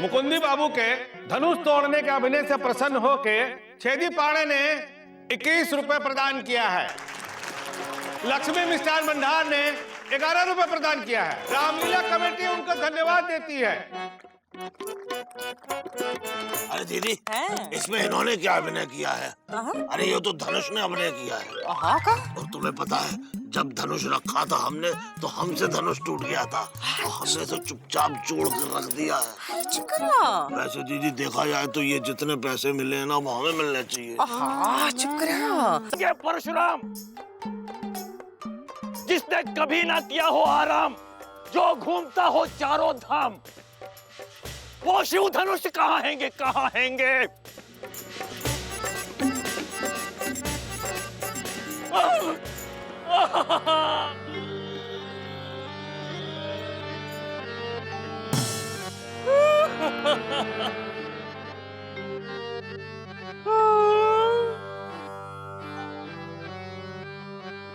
मुकुंदी बाबू के धनुष तोड़ने के अभिनय से प्रसन्न होके छेदी पाड़े ने 21 रुपए प्रदान किया है। लक्ष्मी मिष्ठान भंडार ने 11 रुपए प्रदान किया है। रामलीला कमेटी उनको धन्यवाद देती है। अरे दीदी, इसमें इन्होंने क्या अभिनय किया है? अरे ये तो धनुष ने अभिनय किया है। और तुम्हें पता है, जब धनुष रखा था हमने तो हमसे धनुष टूट गया था। तो हमने तो चुपचाप जोड़ कर रख दिया है। वैसे दीदी देखा जाए तो ये जितने पैसे मिले हैं ना वो हमें मिलने चाहिए। ये परशुराम जिसने कभी ना किया हो आराम, जो घूमता हो चारों धाम, वो शिव धनुष कहाँ हैंगे, कहाँ हैंगे?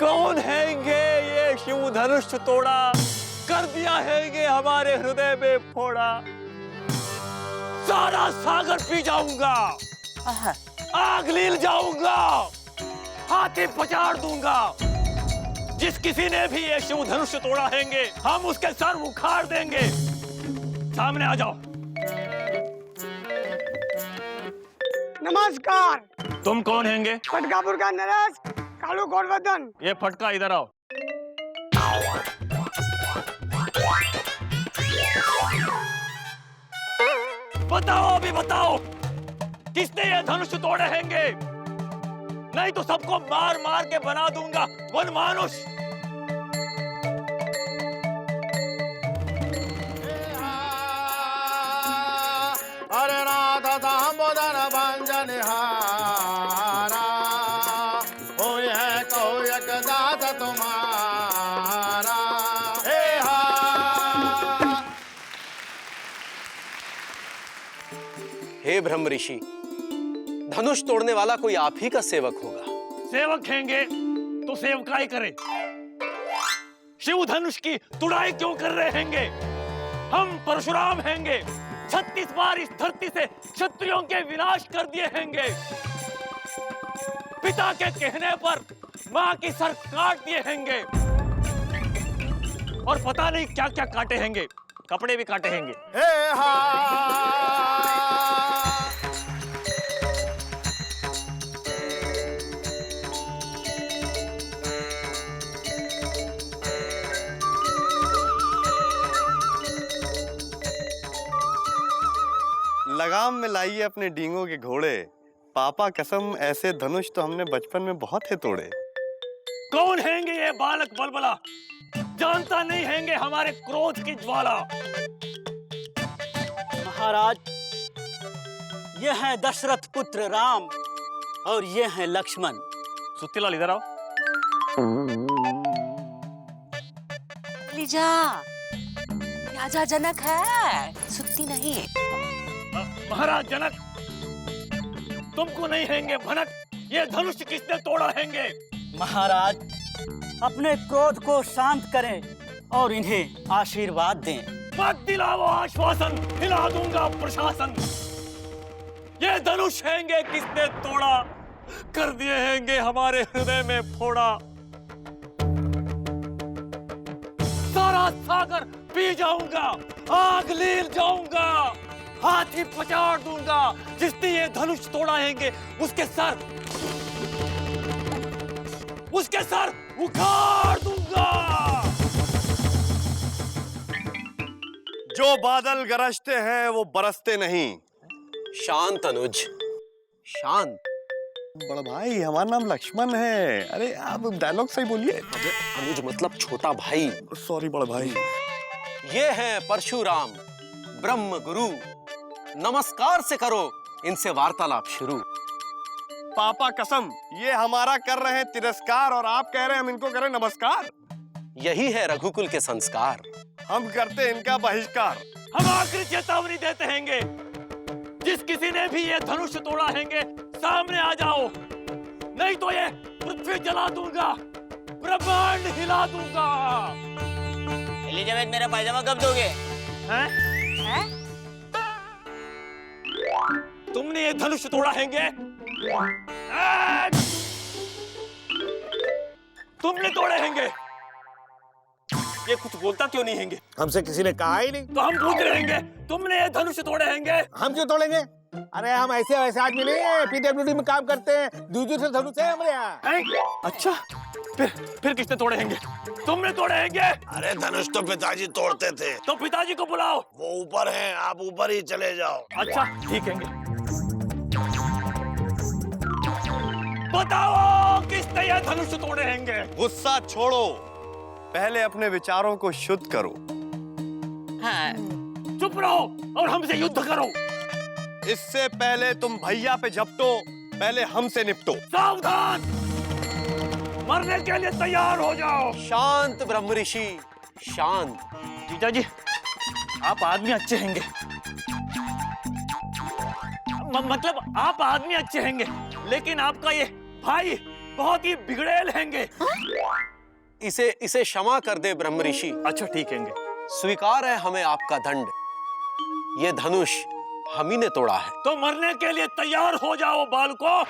कौन हैंगे ये शिव धनुष तोड़ा, कर दिया हैंगे हमारे हृदय में फोड़ा। सारा सागर पी जाऊंगा, आग लील जाऊंगा, हाथी पचाड़ दूंगा। जिस किसी ने भी ये शिव धनुष तोड़ा हैंगे, हम उसके सर उखाड़ देंगे। सामने आ जाओ। नमस्कार। तुम कौन हैंगे? फटकापुर का नरेश, कालू गोरवर्धन। ये फटका इधर आओ। बताओ, अभी बताओ, किसने ये धनुष तोड़े हैंगे? नहीं तो सबको मार मार के बना दूंगा वन मानुष। अरे राधा दामोदर भंजन हारा, कोई है कोई एक दास तुम्हारा। हे ब्रह्म ऋषि, धनुष तोड़ने वाला कोई आप ही का सेवक होगा। सेवक हैंगे तो सेवकाई करे। शिव धनुष की तुड़ाई क्यों कर रहे हैंगे? हम परशुराम हैंगे, 36 बार इस धरती से क्षत्रियों के विनाश कर दिए हैंगे। पिता के कहने पर माँ की सर काट दिए हैंगे। और पता नहीं क्या क्या काटे हैंगे, कपड़े भी काटे हैंगे। लगाम में लाइए अपने डींगों के घोड़े। पापा कसम, ऐसे धनुष तो हमने बचपन में बहुत है तोड़े। कौन हैंगे ये बालक बलबला? जानता नहीं हैंगे हमारे क्रोध की ज्वाला। महाराज, ये है दशरथ पुत्र राम और ये है लक्ष्मण। सुत्तीलाल इधर आओ। लीजा, राजा जनक है, सुत्ती नहीं। महाराज जनक, तुमको नहीं हैंगे भनक, ये धनुष किसने तोड़ा हैंगे? महाराज, अपने क्रोध को शांत करें और इन्हें आशीर्वाद दें। मत दिलाओ आश्वासन, हिला दूंगा प्रशासन। ये धनुष हैंगे किसने तोड़ा, कर दिए हैंगे हमारे हृदय में फोड़ा। सारा सागर पी जाऊंगा, आग लील जाऊंगा, हाथी पचाड़ दूंगा। जिसने ये धनुष तोड़ा हैंगे उसके सर उखाड़ दूंगा। जो बादल गरजते हैं वो बरसते नहीं। शांत अनुज, शांत। बड़ा भाई, हमारा नाम लक्ष्मण है। अरे आप डायलॉग सही बोलिए। अनुज मतलब छोटा भाई। सॉरी बड़ा भाई। ये हैं परशुराम, ब्रह्म गुरु। नमस्कार से करो इनसे वार्तालाप शुरू। पापा कसम, ये हमारा कर रहे हैं तिरस्कार और आप कह रहे हैं हम इनको करें नमस्कार। यही है रघुकुल के संस्कार। हम करते हैं इनका बहिष्कार। हम आखिरी चेतावनी देते हैंगे, जिस किसी ने भी ये धनुष तोड़ा हैंगे सामने आ जाओ, नहीं तो ये पृथ्वी जला दूंगा, ब्रह्मांड हिला दूंगा। एलिजाबेथ, मेरा पायजामा कब दोगे? हैं? तुमने ये धनुष तोड़ा हैंगे? तुमने तोड़े हैंगे? ये कुछ बोलता क्यों नहीं हैंगे? हमसे किसी ने कहा ही नहीं। तो हम पूछ रहे हैंगे, तुमने ये धनुष तोड़े हैंगे? हम क्यों तोड़ेंगे? अरे हम ऐसे वैसे आदमी नहीं है, पीडब्ल्यूडी में काम करते हैं, दूर से धनुष है हमारे यहाँ। अच्छा, फिर किसने तोड़े हैंगे? तुमने तोड़े हैंगे? अरे धनुष तो पिताजी तोड़ते थे। तो पिताजी को बुलाओ। वो ऊपर हैं, आप ऊपर ही चले जाओ। अच्छा ठीक है। बताओ किसने ये धनुष तोड़े हैंगे? गुस्सा छोड़ो, पहले अपने विचारों को शुद्ध करो। हाँ। चुप रहो और हमसे युद्ध करो। इससे पहले तुम भैया पे झपटो, पहले हमसे निपटो। सावधान, मरने के लिए तैयार हो जाओ। शांत ब्रह्म ऋषि, शांत। जीजा जी, आप आदमी अच्छे हैंगे। मतलब आप आदमी अच्छे हैंगे, लेकिन आपका ये भाई बहुत ही बिगड़ेल हैंगे। इसे क्षमा कर दे ब्रह्म ऋषि। अच्छा ठीक हैंगे। स्वीकार है हमें आपका दंड। ये धनुष हम ही ने तोड़ा है। तो मरने के लिए तैयार हो जाओ बालको।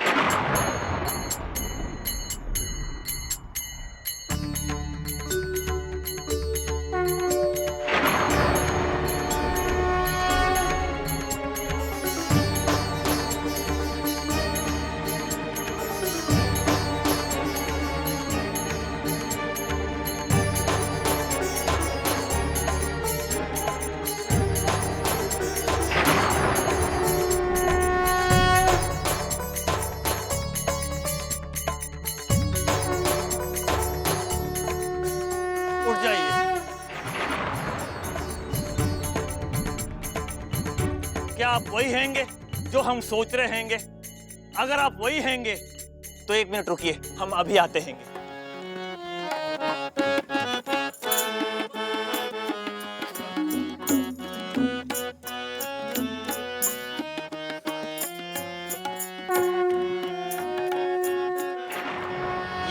उठ जाइए। क्या आप वही हैंगे जो हम सोच रहे हैंगे? अगर आप वही हैंगे तो 1 मिनट रुकिए, हम अभी आते हैंगे।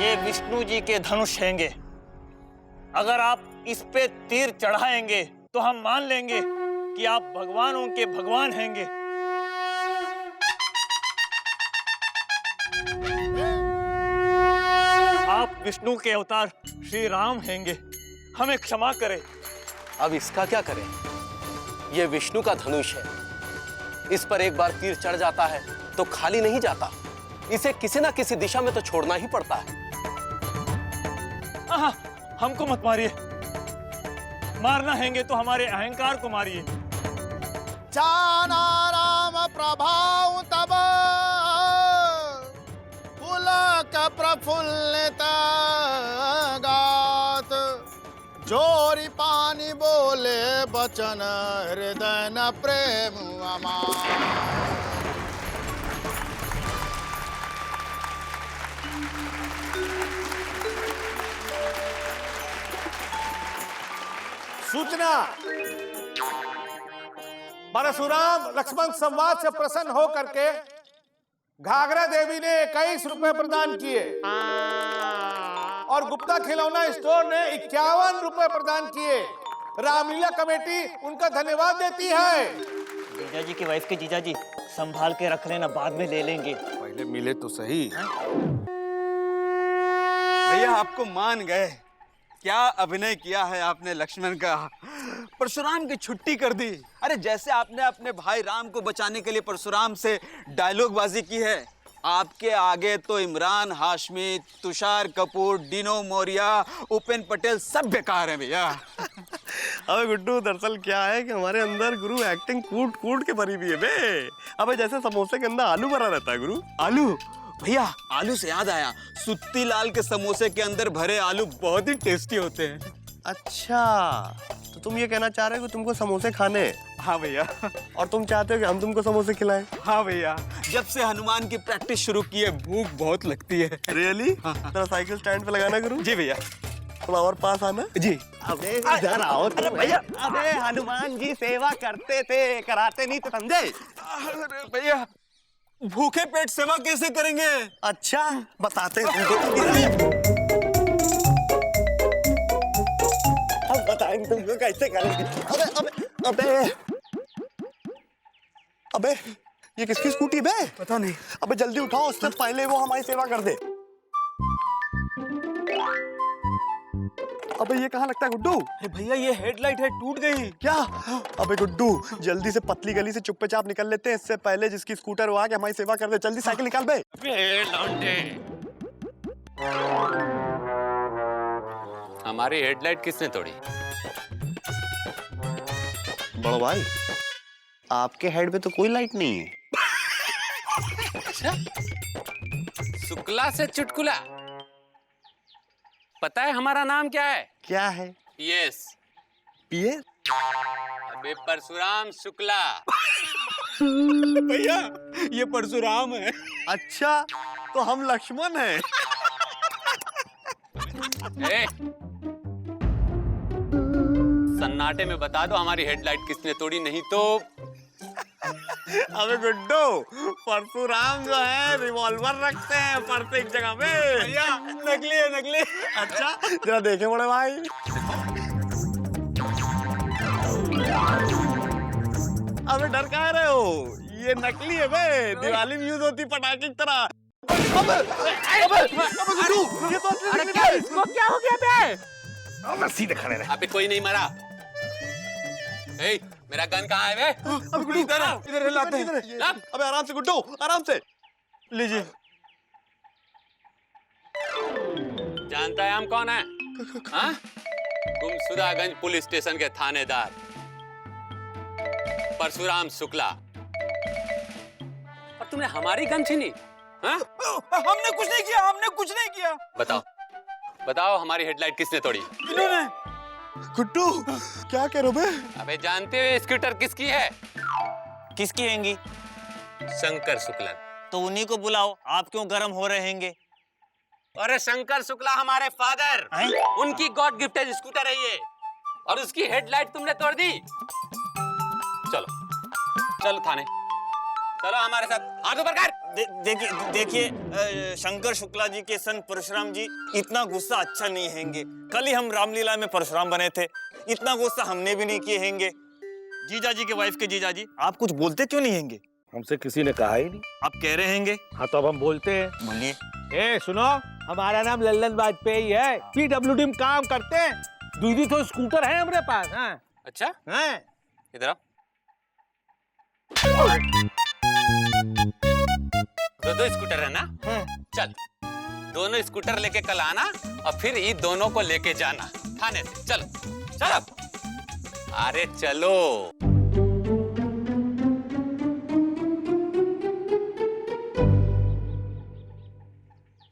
ये विष्णु जी के धनुष हैंगे। अगर आप इस पे तीर चढ़ाएंगे तो हम मान लेंगे कि आप भगवानों के भगवान हैंगे। आप विष्णु के अवतार श्री राम हैंगे। हमें क्षमा करें। अब इसका क्या करें? ये विष्णु का धनुष है। इस पर एक बार तीर चढ़ जाता है तो खाली नहीं जाता। इसे किसी ना किसी दिशा में तो छोड़ना ही पड़ता है। हमको मत मारिए। मारना हैंगे तो हमारे अहंकार को मारिए। जाना राम प्रभाव तब पुलक प्रफुल्लित गात, जोरी पानी बोले बचन हृदय न प्रेम अमार। सूचना, परशुराम लक्ष्मण संवाद से प्रसन्न हो करके घाघरा देवी ने 21 रुपए प्रदान किए और गुप्ता खिलौना स्टोर ने 51 रुपए प्रदान किए। रामलीला कमेटी उनका धन्यवाद देती है। जीजा जी की वाइफ के जीजा जी, संभाल के रख लेना, बाद में ले लेंगे। पहले मिले तो सही। भैया आपको मान गए। क्या अभिनय किया है आपने लक्ष्मण का। परशुराम की छुट्टी कर दी। अरे जैसे आपने अपने भाई राम को बचाने के लिए परशुराम से डायलॉग बाजी की है, आपके आगे तो इमरान हाशमी, तुषार कपूर, डिनो मौर्या, उपेन पटेल सब बेकार हैं भैया। अबे गुड्डू, दरअसल क्या है कि हमारे अंदर गुरु एक्टिंग कूट कूट के भरी हुई है बे। अबे जैसे समोसे के अंदर आलू भरा रहता है गुरु। आलू भैया, आलू से याद आया, सुत्ती लाल के समोसे के अंदर भरे आलू बहुत ही टेस्टी होते हैं। अच्छा, तो तुम ये कहना चाह रहे हो कि तुमको समोसे खाने? हाँ भैया। और तुम चाहते हो कि हम तुमको समोसे खिलाएं? हाँ भैया, जब से हनुमान की प्रैक्टिस शुरू की है भूख बहुत लगती है। रियली? तेरा साइकिल स्टैंड पे लगाना गुरु। जी भैया। थोड़ा और पास आना जी। अबे इधर आओ। अरे भैया, अबे हनुमान जी सेवा करते थे, कराते नहीं तो समझे? अरे भैया, भूखे पेट सेवा कैसे करेंगे? अच्छा बताते हैं। अब बताएंगे तुमको कैसे करेंगे। अबे अबे अबे अबे ये किसकी स्कूटी बे? पता नहीं। अबे जल्दी उठाओ, उससे पहले वो हमारी सेवा कर दे। अबे ये कहाँ लगता है गुड्डू? अरे भैया ये हेडलाइट है, टूट गई। क्या? अबे गुड्डू जल्दी से पतली गली से चुप्पे चाप निकल लेते हैं, इससे पहले जिसकी स्कूटर वो आके हमारी सेवा कर दे। जल्दी साइकिल निकाल बे। हमारी हेडलाइट किसने तोड़ी? बड़ो भाई, आपके हेड पे तो कोई लाइट नहीं है। अच्छा, शुक्ला से चुटकुला। पता है हमारा नाम क्या है? क्या है? पीएस। पीएस? अबे परशुराम शुक्ला। भैया ये परशुराम है। अच्छा, तो हम लक्ष्मण हैं। ए, सन्नाटे में बता दो हमारी हेडलाइट किसने तोड़ी, नहीं तो। अबे गुड्डू, परशुराम जो है रिवॉल्वर रखते हैं पर्स एक जगह पे। भैया नकली है, नकली। अच्छा जरा देखे बड़े भाई। अबे डर कहाँ रहे हो? ये नकली है बे, दिवाली में यूज होती पटाखे की तरह। अबे गुड्डू, ये तो असली नकली है। इसको क्या हो गया बे? अबे सीधे खड़े रहे। अबे कोई नहीं मरा। ए, मेरा गन कहाँ है बे? अबे गुड्डू इधर लाते हैं। अबे आराम से गुड्डू, आराम से लीजिए। जानता है हम कौन है? हाँ? गुमशुदागंज पुलिस स्टेशन के थानेदार परशुराम शुक्ला। और तुमने हमारी गन छीनी? हाँ? हमने कुछ नहीं किया, हमने कुछ नहीं किया। बताओ, बताओ हमारी हेडलाइट किसने तोड़ी? इन्होंने। गुड्डू क्या कह रहे हो बे? अबे जानते हो स्कूटर किसकी है? किसकी हैंगी? शंकर शुक्ला। तो उन्हीं को बुलाओ, आप क्यों गर्म हो रहे हैंगे? अरे शंकर शुक्ला हमारे फादर, उनकी गॉड गिफ्टेड स्कूटर है ये, और उसकी हेडलाइट तुमने तोड़ दी। चलो चलो थाने, चलो हमारे साथ, हाथ ऊपर कर। देखिए शंकर शुक्ला जी के सन परशुराम जी इतना गुस्सा अच्छा नहीं हैंगे। कल ही हम रामलीला में परशुराम बने थे, इतना गुस्सा हमने भी नहीं किए हैंगे। जीजा जी के वाइफ के जीजा जी, आप कुछ बोलते क्यों नहीं हैंगे? हमसे किसी ने कहा ही नहीं। आप कह रहे हैंगे। हाँ तो अब हम बोलते हैं। बोलिए। ए सुनो, हमारा नाम लल्लन वाजपेयी है, पीडब्ल्यूडी में काम करते हैं। दीदी तो स्कूटर है हमारे पास। हाँ अच्छा हैं? इधर आओ। दो स्कूटर है ना? चल दोनों स्कूटर लेके कल आना और फिर ये दोनों को लेके जाना थाने से। चलो चलो, अरे चलो।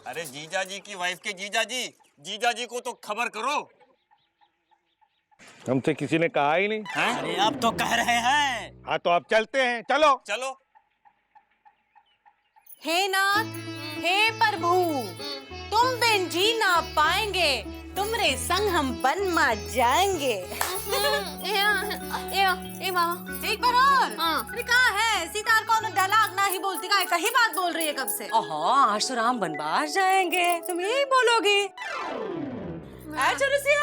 अरे जीजा जी की वाइफ के जीजा जी को तो खबर करो। हमसे किसी ने कहा ही नहीं। अरे आप तो कह रहे हैं। हाँ तो अब चलते हैं, चलो चलो। हे नाथ, हे प्रभु, तुम बिन जी ना पाएंगे, तुमरे संग हम बन मा जाएंगे। ए मामा एक बार और। अरे कहाँ है सितार? कौन डायलॉग ना ही बोलती, का कहीं बात बोल रही है कब से? ओहो, आज तो राम बनवास जाएंगे, तुम यही बोलोगी? अच्छा रुसिया,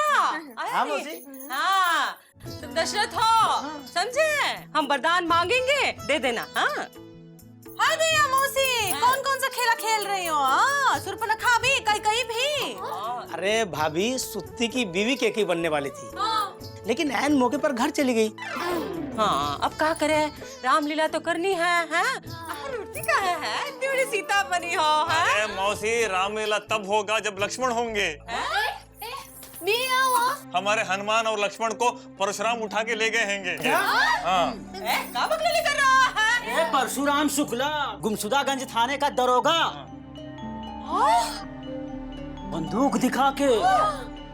हाँ तुम दशरथ हो, समझे? हम वरदान मांगेंगे, दे देना। हाँ हाय दिया मौसी, कौन कौन सा खेला खेल रही हो? सुर्पनखा भी, कई भी। अरे भाभी सुत्ती की बीवी केकी बनने वाली थी, लेकिन ऐन मौके पर घर चली गई। हाँ अब क्या करे, रामलीला तो करनी है। रुचि का है इतनी बड़ी सीता बनी हो। अरे मौसी, रामलीला तब होगा जब लक्ष्मण होंगे। हमारे हनुमान और लक्ष्मण को परशुराम उठा के ले गए हैंगे। हाँ। क्या बकलेली कर रहा है? परशुराम शुक्ला, गुमशुदागंज थाने का दरोगा, बंदूक दिखा के।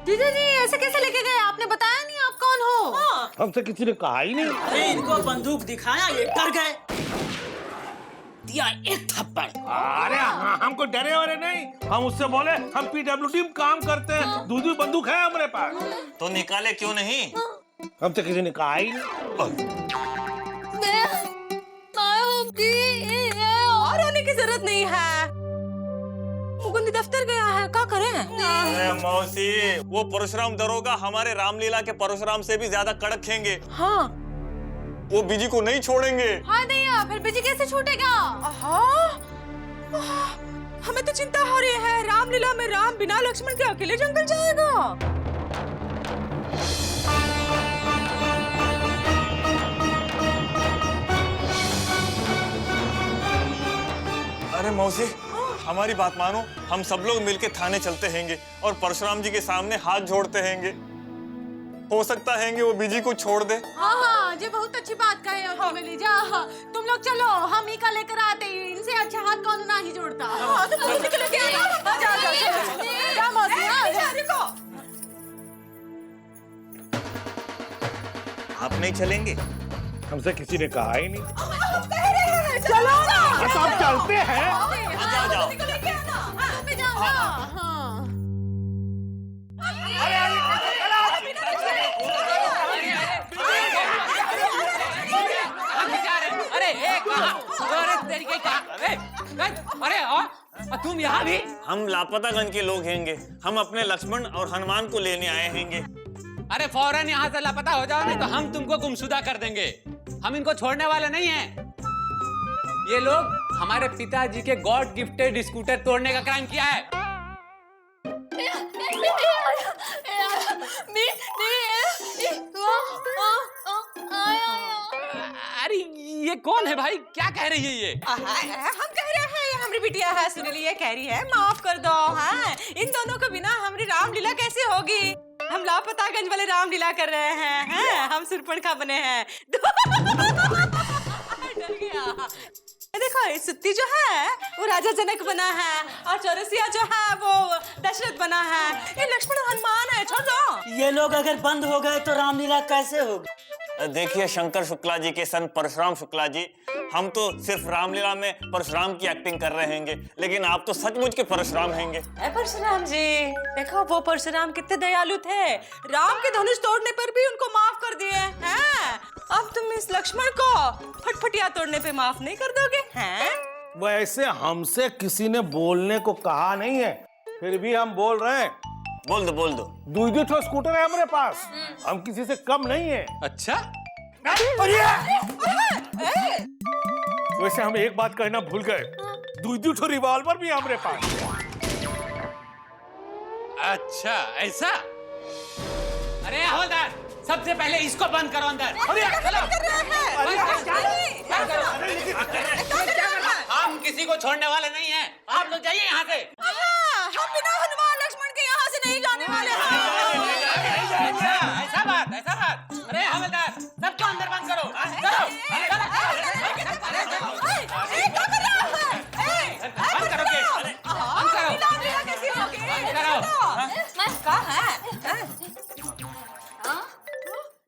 जीजा जी ऐसे कैसे लेके गए? आपने बताया नहीं आप कौन हो? हमसे किसी ने कहा ही नहीं। अरे इनको बंदूक दिखाया, ये डर गए, दिया एक थप्पड़। अरे हमको डरे वरे नहीं, हम उससे बोले हम पीडब्ल्यूडी में काम करते हैं, दूसरी बंदूक है हमारे पास। तो निकाले क्यों नहीं? हमसे किसी ने कहा ही नहीं। और होने की जरूरत नहीं है, मुकुंदी दफ्तर गया है, क्या करें? अरे मौसी, वो परशुराम दरोगा हमारे रामलीला के परशुराम से भी ज्यादा कड़क हैंगे। हाँ वो बीजी को नहीं छोड़ेंगे। हाँ दैया, फिर बिजी कैसे छूटेगा? हमें तो चिंता हो रही है, रामलीला में राम बिना लक्ष्मण के अकेले जंगल जाएगा। अरे मौसी, हमारी बात मानो, हम सब लोग मिलके थाने चलते हैंगे और परशुराम जी के सामने हाथ जोड़ते हैंगे। हो सकता है कि वो बीजी को छोड़ दे। हाँ, ये बहुत अच्छी बात कहे हो तुम एलिजा। तुम लोग चलो, हम ही का लेकर आते हैं। इनसे अच्छा हाथ कौन ना ही जोड़ता। आप नहीं चलेंगे? हमसे किसी ने कहा ही नहीं। चलो बस आप चलते हैं। तुम यहाँ भी? हम लापतागंज के लोग हैंगे। हम अपने लक्ष्मण और हनुमान को लेने आए हैंगे। अरे फौरन यहाँ से लापता हो जाओ, नहीं तो हम तुमको गुमशुदा कर देंगे। हम इनको छोड़ने वाले नहीं हैं। ये लोग हमारे पिताजी के गॉड गिफ्टेड स्कूटर तोड़ने का क्राइम किया है। अरे ये कौन है भाई? क्या कह रही है ये? हम कह रहे हैं, ये हमारी बिटिया है, सुनीली ये कह रही है माफ कर दो। हाँ, इन दोनों के बिना हमारी रामलीला कैसे होगी? हम लापतागंज वाले रामलीला कर रहे हैं। हाँ, हम सुरपणखा बने हैं। डर गया। देखो, ये सुत्ती जो है वो राजा जनक बना है और चौरसिया जो है वो दशरथ बना है। ये लक्ष्मण और हनुमान है। छोड़ दो। ये लोग अगर बंद हो गए तो रामलीला कैसे होगी? देखिए शंकर शुक्ला जी के सन परशुराम शुक्ला जी, हम तो सिर्फ रामलीला में परशुराम की एक्टिंग कर रहे हैंगे, लेकिन आप तो सचमुच के परशुराम हैंगे। परशुराम जी, देखो वो परशुराम कितने दयालु थे। राम के धनुष तोड़ने पर भी उनको माफ कर दिए हैं। अब तुम इस लक्ष्मण को फटफटिया तोड़ने पे माफ नहीं कर दोगे? हैं? वैसे हमसे किसी ने बोलने को कहा नहीं है, फिर भी हम बोल रहे हैं। बोल दो, बोल दो। दूध ठो स्कूटर है हमारे पास, हम किसी से कम नहीं है। अच्छा? वैसे हम एक बात कहना भूल गए, दूध ठो रिवॉल्वर भी हमारे पास। अच्छा ऐसा? अरे हवलदार, सबसे पहले इसको बंद करो अंदर। हम किसी को छोड़ने वाले नहीं हैं। आप लोग जाइए यहाँ से। हम बिना हनुमान लक्ष्मण के यहाँ से नहीं जाने वाले हैं।